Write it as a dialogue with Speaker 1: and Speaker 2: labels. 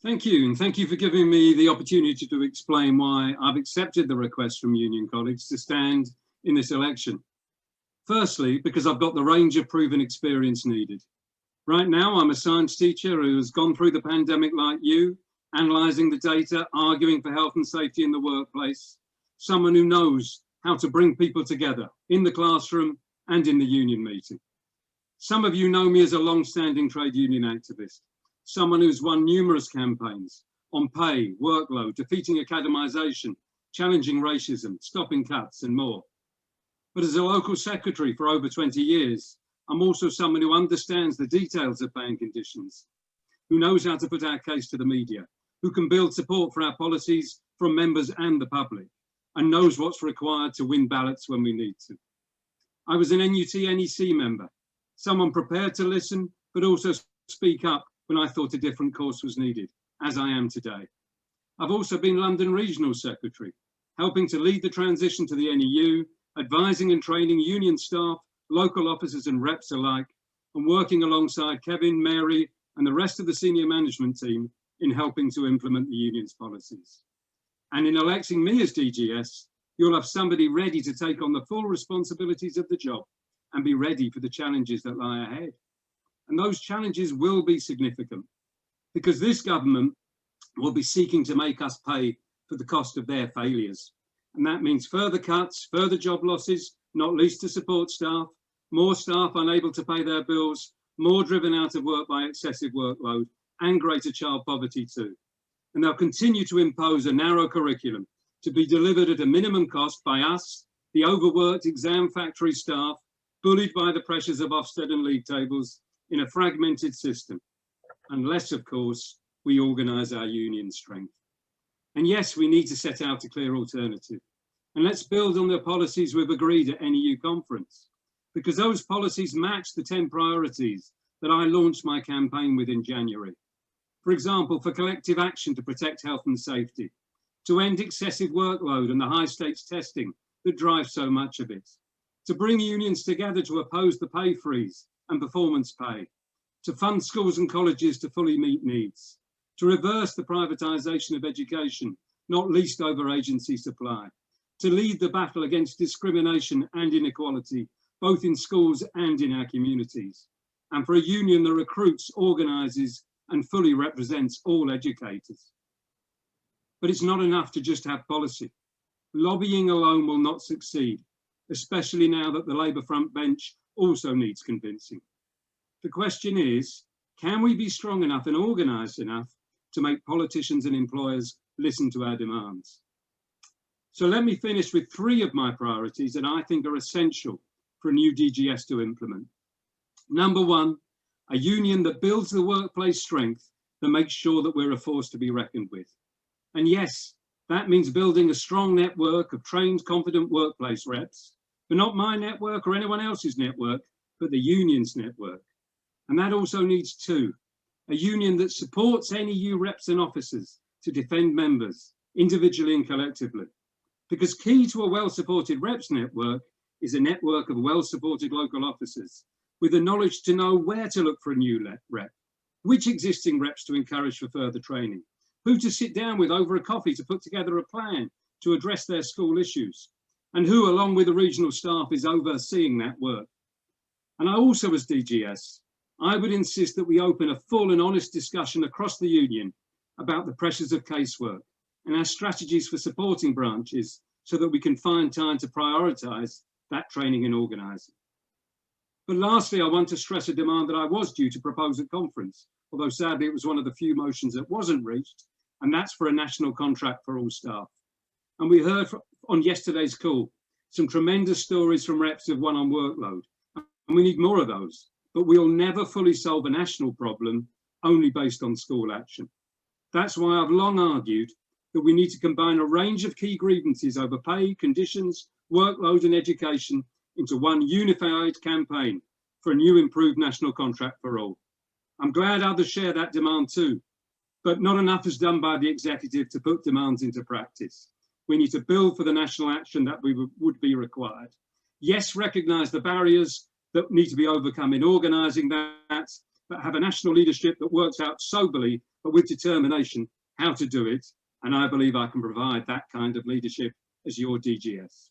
Speaker 1: Thank you, and thank you for giving me the opportunity to explain why I've accepted the request from union colleagues to stand in this election. Firstly, because I've got the range of proven experience needed. Right now, I'm a science teacher who has gone through the pandemic like you, analysing the data, arguing for health and safety in the workplace, someone who knows how to bring people together in the classroom and in the union meeting. Some of you know me as a long-standing trade union activist, someone who's won numerous campaigns on pay, workload, defeating academisation, challenging racism, stopping cuts and more. But as a local secretary for over 20 years, I'm also someone who understands the details of pay and conditions, who knows how to put our case to the media, who can build support for our policies from members and the public, and knows what's required to win ballots when we need to. I was an NUT NEC member, someone prepared to listen, but also speak up when I thought a different course was needed, as I am today. I've also been London Regional Secretary, helping to lead the transition to the NEU, advising and training union staff, local officers and reps alike, and working alongside Kevin, Mary, and the rest of the senior management team in helping to implement the union's policies. And in electing me as DGS, you'll have somebody ready to take on the full responsibilities of the job and be ready for the challenges that lie ahead. And those challenges will be significant because this government will be seeking to make us pay for the cost of their failures. And that means further cuts, further job losses, not least to support staff, more staff unable to pay their bills, more driven out of work by excessive workload, and greater child poverty too. And they'll continue to impose a narrow curriculum to be delivered at a minimum cost by us, the overworked exam factory staff, bullied by the pressures of Ofsted and league tables, in a fragmented system, unless, of course, we organise our union strength. And yes, we need to set out a clear alternative. And let's build on the policies we've agreed at NEU conference, because those policies match the 10 priorities that I launched my campaign with in January. For example, for collective action to protect health and safety, to end excessive workload and the high stakes testing that drives so much of it, to bring unions together to oppose the pay freeze and performance pay, to fund schools and colleges to fully meet needs, to reverse the privatisation of education, not least over agency supply, to lead the battle against discrimination and inequality, both in schools and in our communities, and for a union that recruits, organises and fully represents all educators. But it's not enough to just have policy. Lobbying alone will not succeed, especially now that the Labour front bench also needs convincing. The question is, can we be strong enough and organised enough to make politicians and employers listen to our demands? So let me finish with 3 of my priorities that I think are essential for a new DGS to implement. Number 1, a union that builds the workplace strength that makes sure that we're a force to be reckoned with. And yes, that means building a strong network of trained, confident workplace reps, but not my network or anyone else's network, but the union's network. And that also needs 2, a union that supports NEU reps and officers to defend members, individually and collectively. Because key to a well-supported reps network is a network of well-supported local officers with the knowledge to know where to look for a new rep, which existing reps to encourage for further training, who to sit down with over a coffee to put together a plan to address their school issues, and who, along with the regional staff, is overseeing that work. And I also, as DGS, I would insist that we open a full and honest discussion across the union about the pressures of casework and our strategies for supporting branches so that we can find time to prioritise that training and organising. But lastly, I want to stress a demand that I was due to propose at conference, although sadly it was one of the few motions that wasn't reached, and that's for a national contract for all staff. And we heard on yesterday's call some tremendous stories from reps who've won on workload, and we need more of those. But we'll never fully solve a national problem only based on school action. That's why I've long argued that we need to combine a range of key grievances over pay, conditions, workload and education into one unified campaign for a new improved national contract for all. I'm glad others share that demand too, but not enough is done by the executive to put demands into practice. We need to build for the national action that would be required. Yes, recognise the barriers that need to be overcome in organising that, but have a national leadership that works out soberly but with determination how to do it. And I believe I can provide that kind of leadership as your DGS.